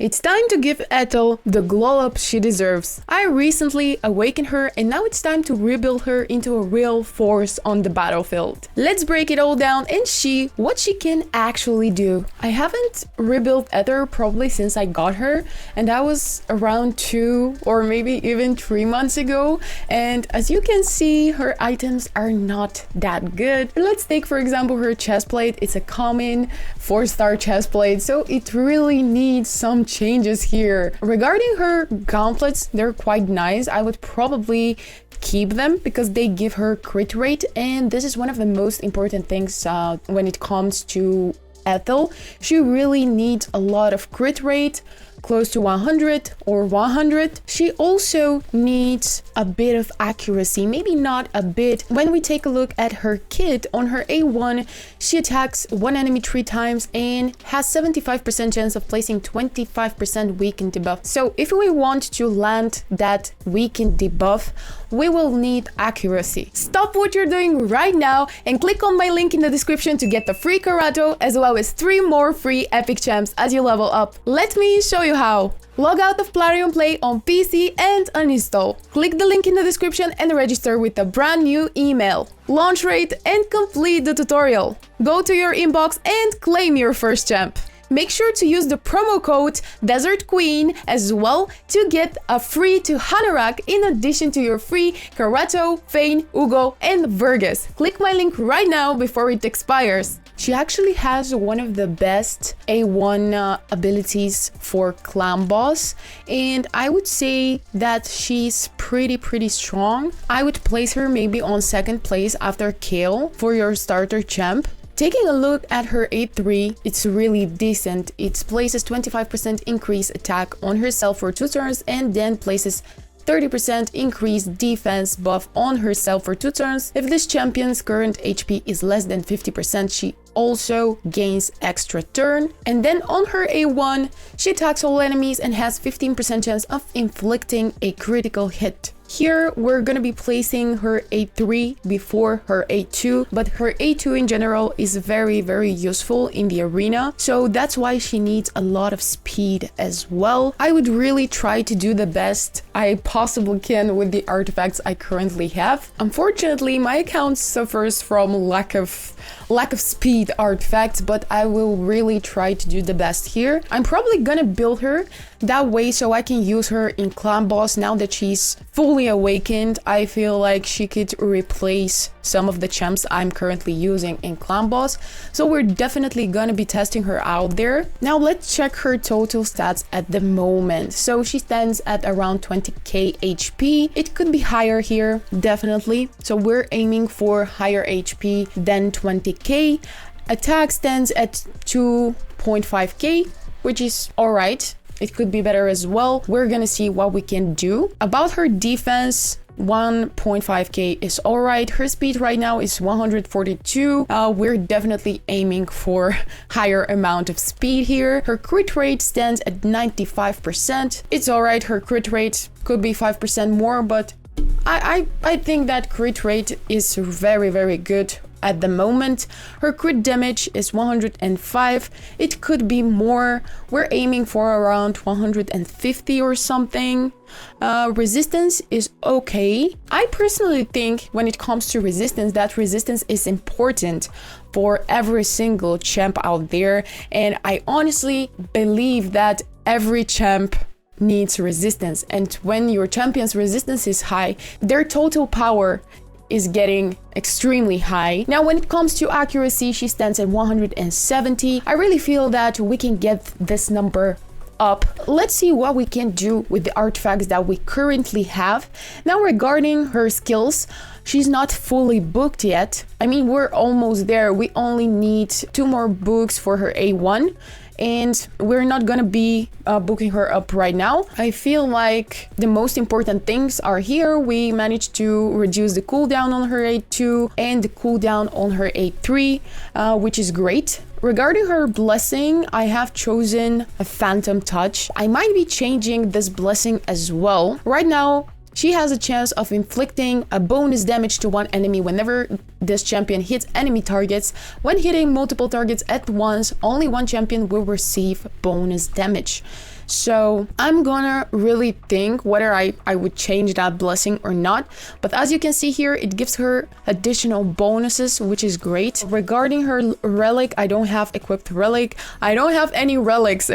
It's time to give Athel the glow up she deserves. I recently awakened her and now it's time to rebuild her into a real force on the battlefield. Let's break it all down and see what she can actually do. I haven't rebuilt Athel probably since I got her, and that was around 2 or maybe even 3 months ago, and as you can see her items are not that good. Let's take for example her chest plate. It's a common 4-star chest plate, so it really needs some changes here. Regarding her gauntlets, they're quite nice. I would probably keep them because they give her crit rate, and this is one of the most important things when it comes to Athel. She really needs a lot of crit rate, close to 100 or 100. She also needs a bit of accuracy, maybe not a bit. When we take a look at her kit, on her A1, she attacks one enemy 3 times and has 75% chance of placing 25% weakened debuff. So if we want to land that weakened debuff, we will need accuracy. Stop what you're doing right now and click on my link in the description to get the free Karato as well as 3 more free epic champs as you level up. Let me show you how. Log out of Plarium Play on PC and uninstall. Click the link in the description and register with a brand new email. Launch rate and complete the tutorial. Go to your inbox and claim your first champ. Make sure to use the promo code Desert Queen as well to get a free 2 Hanorak in addition to your free Karato, Fane, Ugo, and Vergus. Click my link right now before it expires. She actually has one of the best A1 abilities for Clan Boss, and I would say that she's pretty strong. I would place her maybe on 2nd place after Kale for your starter champ. Taking a look at her A3, it's really decent. It places 25% increased attack on herself for 2 turns and then places 30% increased defense buff on herself for 2 turns. If this champion's current HP is less than 50%, she also gains extra turn. And then on her A1, she attacks all enemies and has 15% chance of inflicting a critical hit. Here, we're gonna be placing her A3 before her A2, but her A2 in general is very useful in the arena, so that's why she needs a lot of speed as well. I would really try to do the best I possibly can with the artifacts I currently have. Unfortunately, my account suffers from lack of speed artifacts, but I will really try to do the best here. I'm probably gonna build her that way so I can use her in Clan Boss now that she's fully awakened. I feel like she could replace some of the champs I'm currently using in Clan Boss, so we're definitely gonna be testing her out there. Now let's check her total stats at the moment. So she stands at around 20k HP. It could be higher here, definitely. So we're aiming for higher HP than 20k. Attack stands at 2.5k, which is alright. It could be better as well. We're gonna see what we can do. About her defense, 1.5k is alright. Her speed right now is 142. We're definitely aiming for higher amount of speed here. Her crit rate stands at 95%. It's alright. Her crit rate could be 5% more, but I think that crit rate is very good at the moment. Her crit damage is 105. It could be more. We're aiming for around 150 or something. Resistance is okay. I personally think when it comes to resistance, that resistance is important for every single champ out there, and I honestly believe that every champ needs resistance, and when your champion's resistance is high, their total power is getting extremely high. Now, when it comes to accuracy, she stands at 170. I really feel that we can get this number up. Let's see what we can do with the artifacts that we currently have. Now, regarding her skills, she's not fully booked yet. I mean, we're almost there. We only need 2 more books for her A1. And we're not gonna be booking her up right now. I feel like the most important things are here. We managed to reduce the cooldown on her A2 and the cooldown on her A3, which is great. Regarding her blessing, I have chosen a Phantom Touch. I might be changing this blessing as well. Right now, She has a chance of inflicting a bonus damage to one enemy whenever this champion hits enemy targets. When hitting multiple targets at once, only one champion will receive bonus damage. So I'm gonna really think whether I would change that blessing or not. But as you can see here, it gives her additional bonuses, which is great. Regarding her relic, I don't have equipped relic. I don't have any relics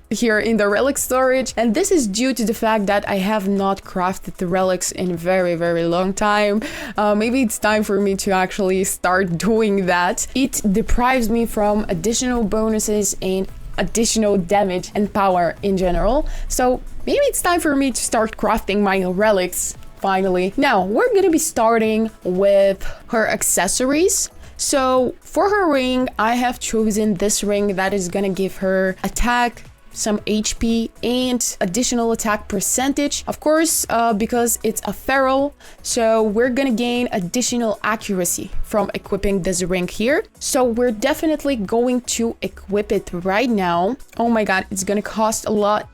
here in the relic storage. And this is due to the fact that I have not crafted the relics in very, very long time. Maybe it's time for me to actually start doing that. It deprives me from additional bonuses and additional damage and power in general. So maybe it's time for me to start crafting my relics finally. Now we're gonna be starting with her accessories. So for her ring, I have chosen this ring that is gonna give her attack, some HP, and additional attack percentage. Of course, because it's a feral, so we're gonna gain additional accuracy from equipping this ring here. So we're definitely going to equip it right now. Oh my god, it's gonna cost a lot.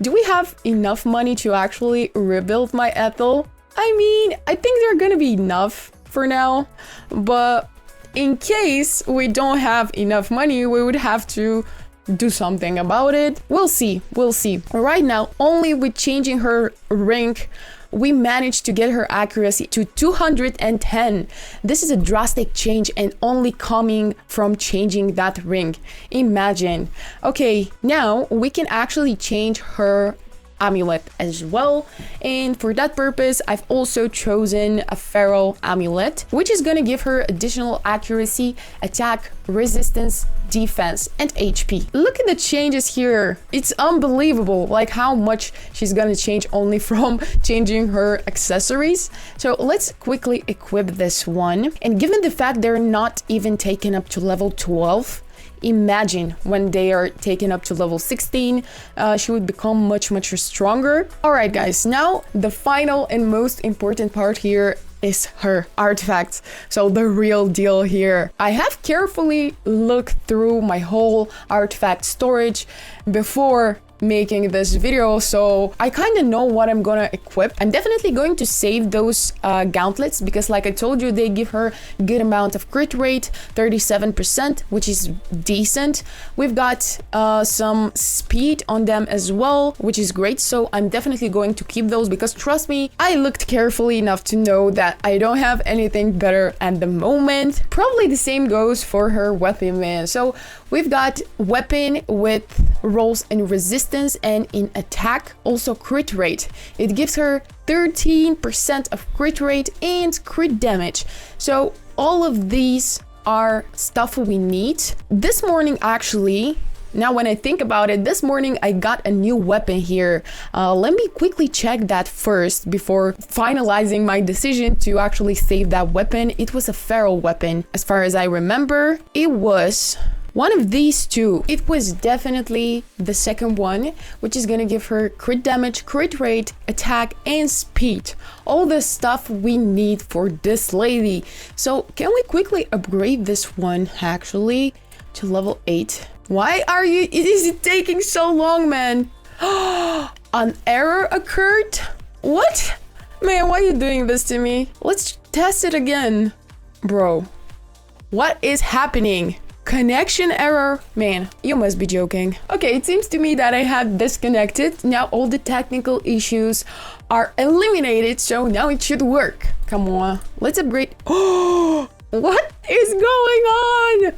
Do we have enough money to actually rebuild my Athel? I mean, I think they're gonna be enough for now, but in case we don't have enough money, we would have to do something about it. We'll see. Right now, only with changing her rank, we managed to get her accuracy to 210. This is a drastic change and only coming from changing that ring. Imagine. Okay, now we can actually change her amulet as well, and for that purpose I've also chosen a feral amulet, which is gonna give her additional accuracy, attack, resistance, defense, and HP. Look at the changes here. It's unbelievable, like how much she's gonna change only from changing her accessories. So let's quickly equip this one, and given the fact they're not even taken up to level 12, imagine when they are taken up to level 16, she would become much stronger. All right guys, now the final and most important part here is her artifacts. So the real deal here. I have carefully looked through my whole artifact storage before making this video, so I kind of know what I'm gonna equip. I'm definitely going to save those gauntlets because, like I told you, they give her good amount of crit rate, 37%, which is decent. We've got some speed on them as well, which is great, so I'm definitely going to keep those because, trust me, I looked carefully enough to know that I don't have anything better at the moment. Probably the same goes for her weapon, man. So we've got weapon with rolls in resistance and in attack, also crit rate. It gives her 13% of crit rate and crit damage. So all of these are stuff we need. This morning, actually, now when I think about it, this morning I got a new weapon here. Let me quickly check that first before finalizing my decision to actually save that weapon. It was a feral weapon. As far as I remember, it was one of these two. It was definitely the second one, which is gonna give her crit damage, crit rate, attack, and speed. All the stuff we need for this lady. So can we quickly upgrade this one actually to level 8? Why are you, is it taking so long, man? An error occurred? What? Man, why are you doing this to me? Let's test it again. Bro, what is happening? Connection error? Man, you must be joking. Okay, it seems to me that I have disconnected. Now all the technical issues are eliminated, so now it should work. Come on, let's upgrade. Oh, what is going on?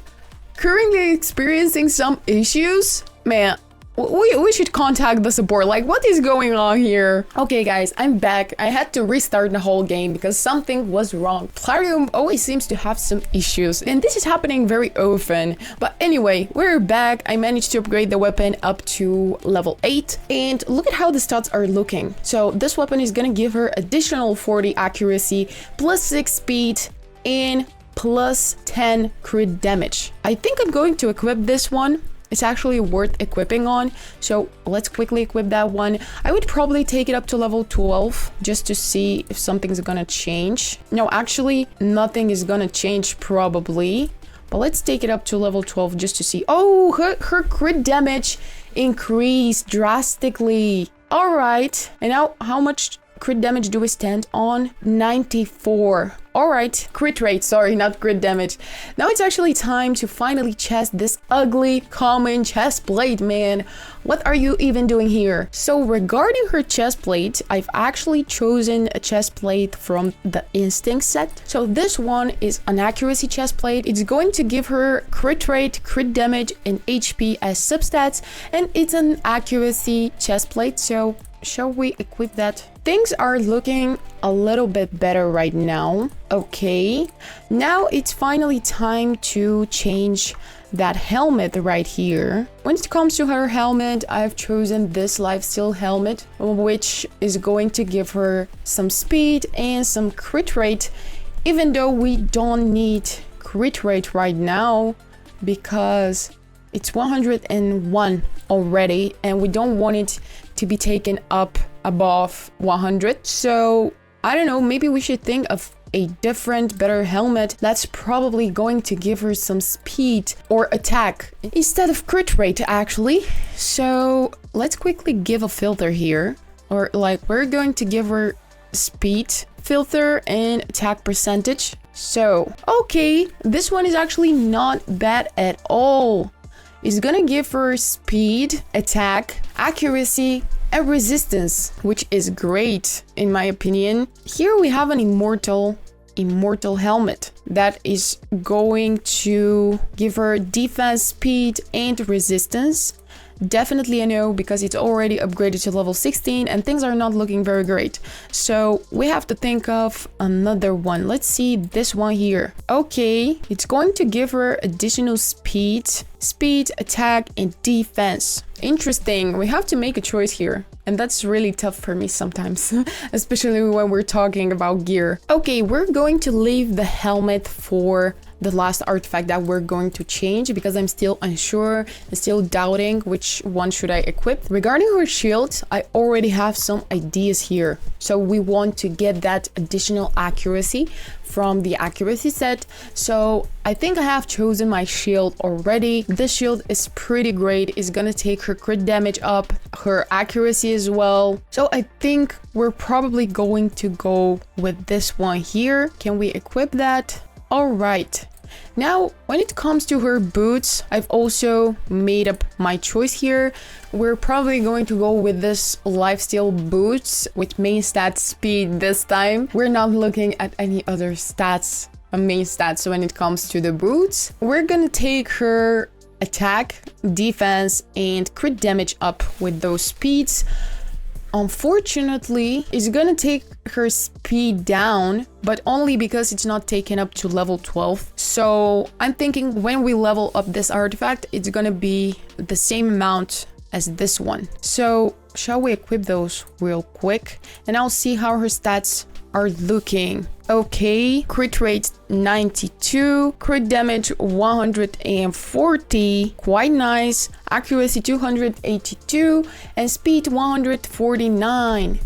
Currently experiencing some issues? Man, we should contact the support. Like, what is going on here? Okay guys, I'm back. I had to restart the whole game because something was wrong. Plarium always seems to have some issues, and this is happening very often. But anyway, we're back. I managed to upgrade the weapon up to level 8, and look at how the stats are looking. So this weapon is gonna give her additional 40 accuracy, plus 6 speed, and plus 10 crit damage. I think I'm going to equip this one. It's actually worth equipping on, so let's quickly equip that one. I would probably take it up to level 12 just to see if something's gonna change. No, actually nothing is gonna change probably, but let's take it up to level 12 just to see. Oh, her crit damage increased drastically. All right, and now how much crit damage do we stand on? 94. Alright, crit rate, sorry, not crit damage. Now it's actually time to finally chest this ugly common chest plate, man. What are you even doing here? So regarding her chest plate, I've actually chosen a chest plate from the Instinct set. So this one is an accuracy chest plate. It's going to give her crit rate, crit damage, and HP as substats, and it's an accuracy chest plate, so shall we equip that? Things are looking a little bit better right now. Okay, now it's finally time to change that helmet right here. When it comes to her helmet, I've chosen this lifesteal helmet, which is going to give her some speed and some crit rate, even though we don't need crit rate right now because it's 101 already and we don't want it to be taken up above 100. So I don't know, maybe we should think of a different, better helmet that's probably going to give her some speed or attack instead of crit rate actually. So let's quickly give a filter here, or like we're going to give her speed filter and attack percentage. So okay, this one is actually not bad at all. It's gonna give her speed, attack, accuracy, and resistance, which is great in my opinion. Here we have an immortal helmet that is going to give her defense, speed, and resistance. Definitely a no, because it's already upgraded to level 16 and things are not looking very great. So we have to think of another one. Let's see this one here. Okay, it's going to give her additional speed, attack, and defense. Interesting. We have to make a choice here. And that's really tough for me sometimes, especially when we're talking about gear. Okay, we're going to leave the helmet for the last artifact that we're going to change because I'm still unsure and still doubting which one should I equip. Regarding her shield, I already have some ideas here. So we want to get that additional accuracy from the accuracy set. So I think I have chosen my shield already. This shield is pretty great. It's gonna take her crit damage up, her accuracy as well. So I think we're probably going to go with this one here. Can we equip that? All right. Now, when it comes to her boots, I've also made up my choice here. We're probably going to go with this lifesteal boots with main stat speed this time. We're not looking at any other stats, main stats when it comes to the boots. We're gonna take her attack, defense, and crit damage up with those speeds. Unfortunately, it's gonna take her speed down, but only because it's not taken up to level 12. So I'm thinking when we level up this artifact, it's gonna be the same amount as this one. So shall we equip those real quick and I'll see how her stats are looking. Okay, crit rate 92, crit damage 140, quite nice, accuracy 282, and speed 149.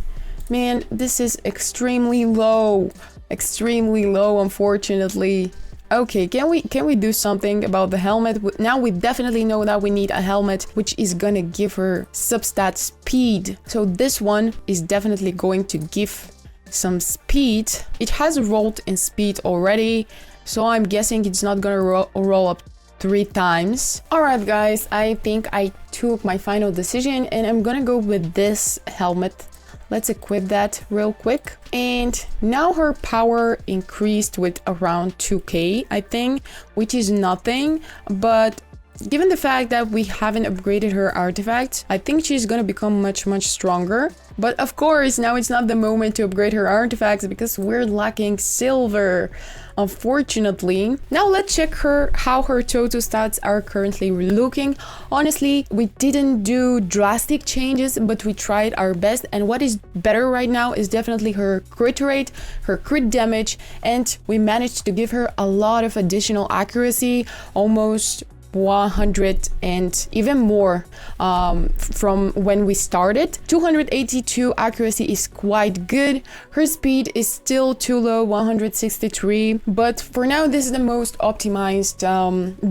Man, this is extremely low, unfortunately. Okay, can we do something about the helmet? Now we definitely know that we need a helmet which is gonna give her substat speed. So this one is definitely going to give some speed. It has rolled in speed already, so I'm guessing it's not gonna roll up 3 times. All right, guys, I think I took my final decision and I'm gonna go with this helmet. Let's equip that real quick. And now her power increased with around 2k, I think, which is nothing, but given the fact that we haven't upgraded her artifact, I think she's gonna become much stronger. But of course, now it's not the moment to upgrade her artifacts because we're lacking silver, unfortunately. Now let's check how her total stats are currently looking. Honestly, we didn't do drastic changes, but we tried our best. And what is better right now is definitely her crit rate, her crit damage, and we managed to give her a lot of additional accuracy, almost 100 and even more from when we started. 282 accuracy is quite good. Her speed is still too low, 163, but for now this is the most optimized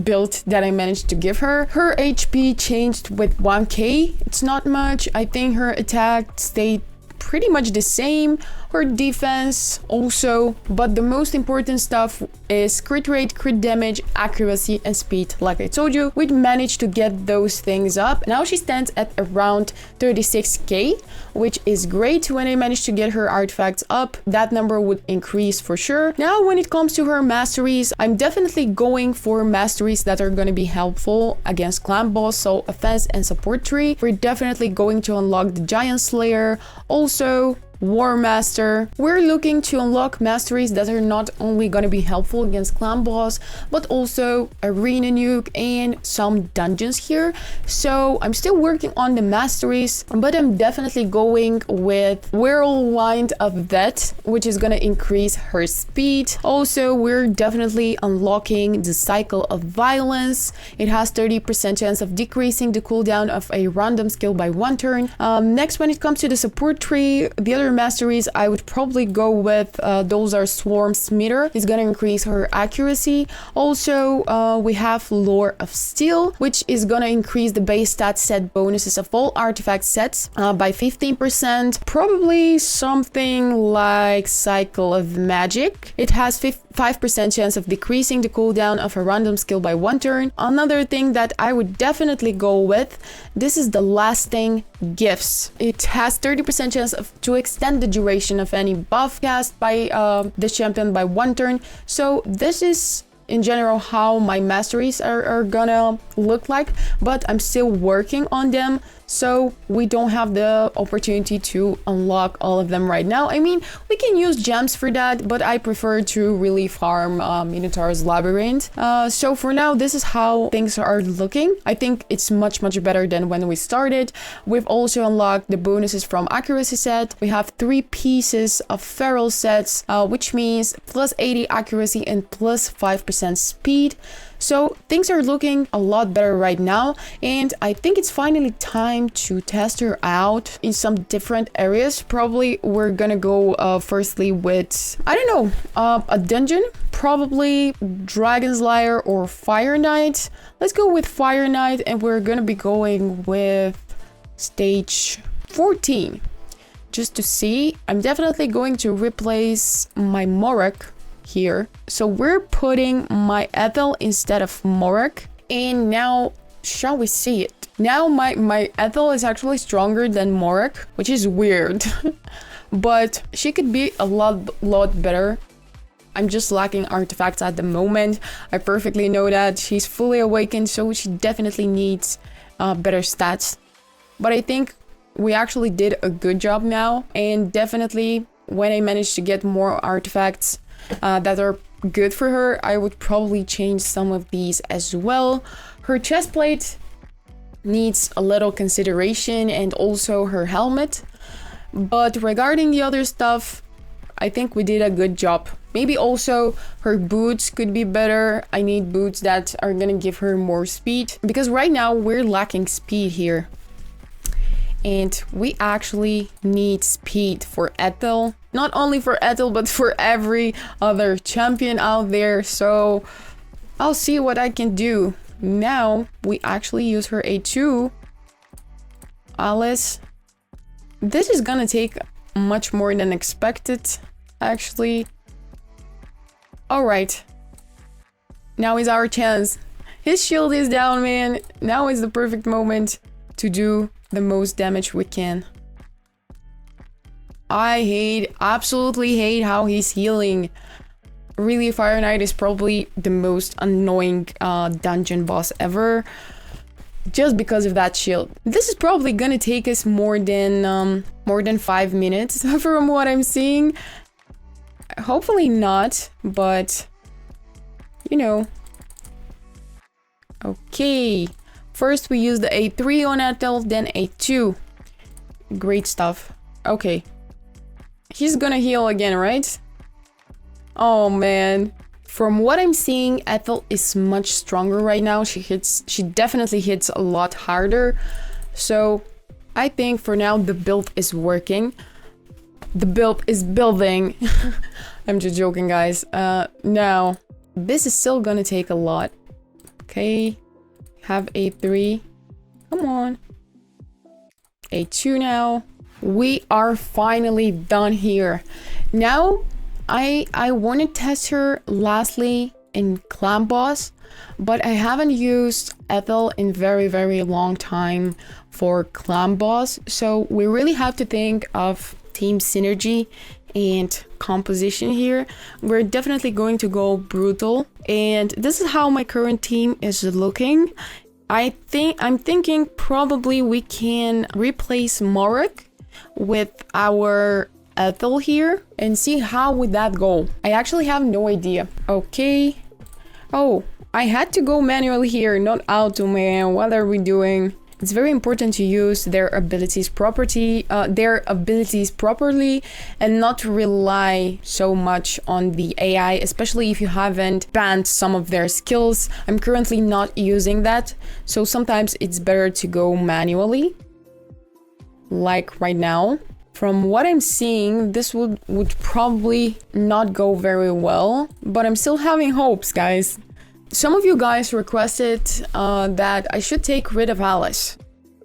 build that I managed to give her. Her HP changed with 1k. It's not much. I think her attack stayed pretty much the same. Her defense also, but the most important stuff is crit rate, crit damage, accuracy, and speed. Like I told you, we managed to get those things up. Now she stands at around 36k, which is great. When I managed to get her artifacts up, that number would increase for sure. Now, when it comes to her masteries, I'm definitely going for masteries that are going to be helpful against clan boss, so offense and support tree. We're definitely going to unlock the Giant Slayer, also War Master. We're looking to unlock masteries that are not only going to be helpful against clan boss, but also arena nuke and some dungeons here. So I'm still working on the masteries, but I'm definitely going with Whirlwind of Death, which is going to increase her speed. Also, we're definitely unlocking the Cycle of Violence. It has 30% chance of decreasing the cooldown of a random skill by 1 turn. Next, when it comes to the support tree, the other masteries I would probably go with, those are Swarm Smitter. It's gonna increase her accuracy. Also, we have Lore of Steel, which is gonna increase the base stat set bonuses of all artifact sets by 15%. Probably something like Cycle of Magic. It has 5% chance of decreasing the cooldown of a random skill by 1 turn. Another thing that I would definitely go with, this is the Lasting Gifts. It has 30% chance to extend the duration of any buff cast by the champion by 1 turn. So this is in general how my masteries are gonna look like, but I'm still working on them, so we don't have the opportunity to unlock all of them right now. I mean, we can use gems for that, but I prefer to really farm Minotaur's Labyrinth. So for now, this is how things are looking. I think it's much better than when we started. We've also unlocked the bonuses from accuracy set. We have 3 pieces of feral sets, which means plus 80 accuracy and plus 5% speed. So things are looking a lot better right now, and I think it's finally time to test her out in some different areas. Probably we're gonna go firstly with, I don't know, a dungeon, probably Dragon's Lair or Fire Knight. Let's go with Fire Knight, and we're gonna be going with stage 14 just to see. I'm definitely going to replace my Morok here. So we're putting my Athel instead of Morok, and now shall we see it? Now my Athel is actually stronger than Morok, which is weird. But she could be a lot better. I'm just lacking artifacts at the moment. I perfectly know that. She's fully awakened, so she definitely needs better stats. But I think we actually did a good job now, and definitely when I manage to get more artifacts that are good for her, I would probably change some of these as well. Her chestplate needs a little consideration, and also her helmet. But regarding the other stuff, I think we did a good job. Maybe also her boots could be better. I need boots that are gonna give her more speed, because right now we're lacking speed here. And we actually need speed for Athel. Not only for Athel, but for every other champion out there. So I'll see what I can do. Now we actually use her A2. Alice. This is gonna take much more than expected, actually. Alright. Now is our chance. His shield is down, man. Now is the perfect moment to do the most damage we can. I absolutely hate how he's healing. Really, Fire Knight is probably the most annoying dungeon boss ever, just because of that shield. This is probably gonna take us more than 5 minutes from what I'm seeing. Hopefully not, but you know. Okay. First we use the A3 on Athel, then A2. Great stuff. Okay. He's gonna heal again, right? Oh man. From what I'm seeing, Athel is much stronger right now. She definitely hits a lot harder. So I think for now the build is working. The build is building. I'm just joking, guys. Now, this is still gonna take a lot. Okay. Have A3. Come on. A2 now. We are finally done here. Now, I want to test her lastly in Clan Boss, but I haven't used Athel in very long time for Clan Boss, so we really have to think of team synergy and composition here. We're definitely going to go brutal, and this is how my current team is looking. I'm thinking probably we can replace Morik with our Athel here and see how would that go. I actually have no idea. Okay. Oh, I had to go manually here, not auto, man. What are we doing? It's very important to use their abilities properly and not rely so much on the AI, especially if you haven't banned some of their skills. I'm currently not using that, so sometimes it's better to go manually, like right now. From what I'm seeing, this would probably not go very well, but I'm still having hopes, guys. Some of you guys requested that I should take rid of Alice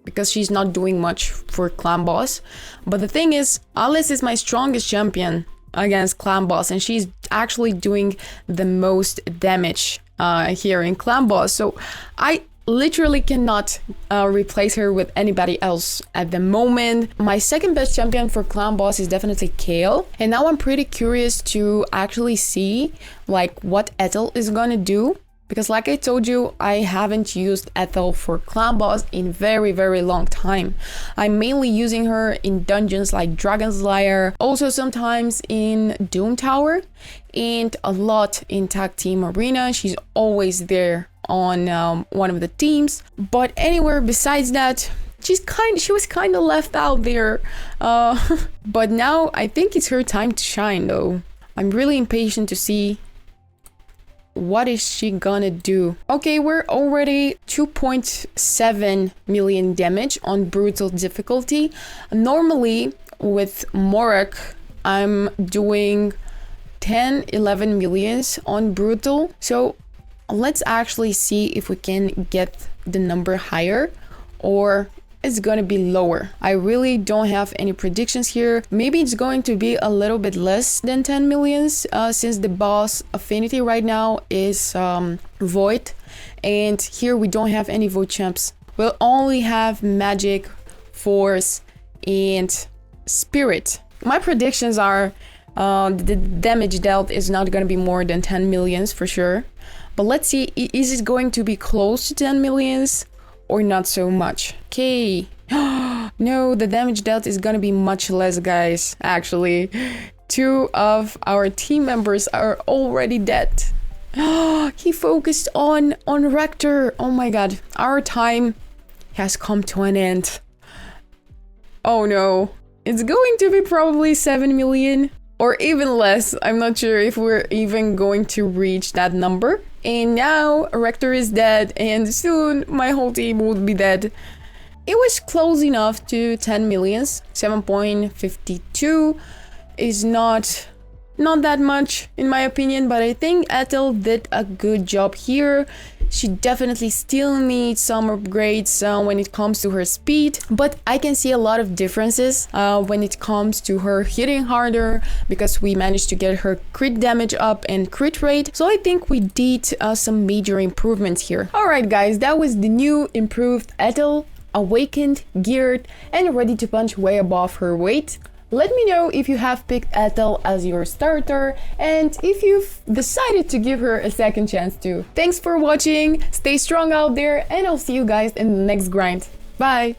because she's not doing much for Clan Boss. But the thing is, Alice is my strongest champion against Clan Boss, and she's actually doing the most damage here in Clan Boss. So I literally cannot replace her with anybody else at the moment. My second best champion for Clan Boss is definitely Kale, and now I'm pretty curious to actually see like what Athel is gonna do, because like I told you, I haven't used Athel for Clan Boss in very long time. I'm mainly using her in dungeons like Dragon's Lair, also sometimes in Doom Tower, and a lot in Tag Team Arena. She's always there on one of the teams, but anywhere besides that, she was kind of left out there. But now I think it's her time to shine, though. I'm really impatient to see what is she gonna do. Okay, we're already 2.7 million damage on brutal difficulty. Normally with Morik, I'm doing 10-11 millions on brutal, so let's actually see if we can get the number higher or it's gonna be lower. I really don't have any predictions here. Maybe it's going to be a little bit less than 10 millions since the boss affinity right now is void, and here we don't have any void champs. We'll only have magic, force, and spirit. My predictions are the damage dealt is not gonna be more than 10 millions for sure. But let's see, is it going to be close to 10 millions or not so much? Okay. No, the damage dealt is gonna be much less, guys. Actually, 2 of our team members are already dead. He focused on Rector. Oh my god, our time has come to an end. Oh no, it's going to be probably 7 million or even less. I'm not sure if we're even going to reach that number. And now Rector is dead, and soon my whole team would be dead. It was close enough to 10 millions. 7.52 is not that much in my opinion, but I think Athel did a good job here. She definitely still needs some upgrades when it comes to her speed, but I can see a lot of differences when it comes to her hitting harder, because we managed to get her crit damage up and crit rate. So I think we did some major improvements here. Alright guys, that was the new improved Athel, awakened, geared, and ready to punch way above her weight. Let me know if you have picked Athel as your starter and if you've decided to give her a second chance too. Thanks for watching, stay strong out there, and I'll see you guys in the next grind. Bye!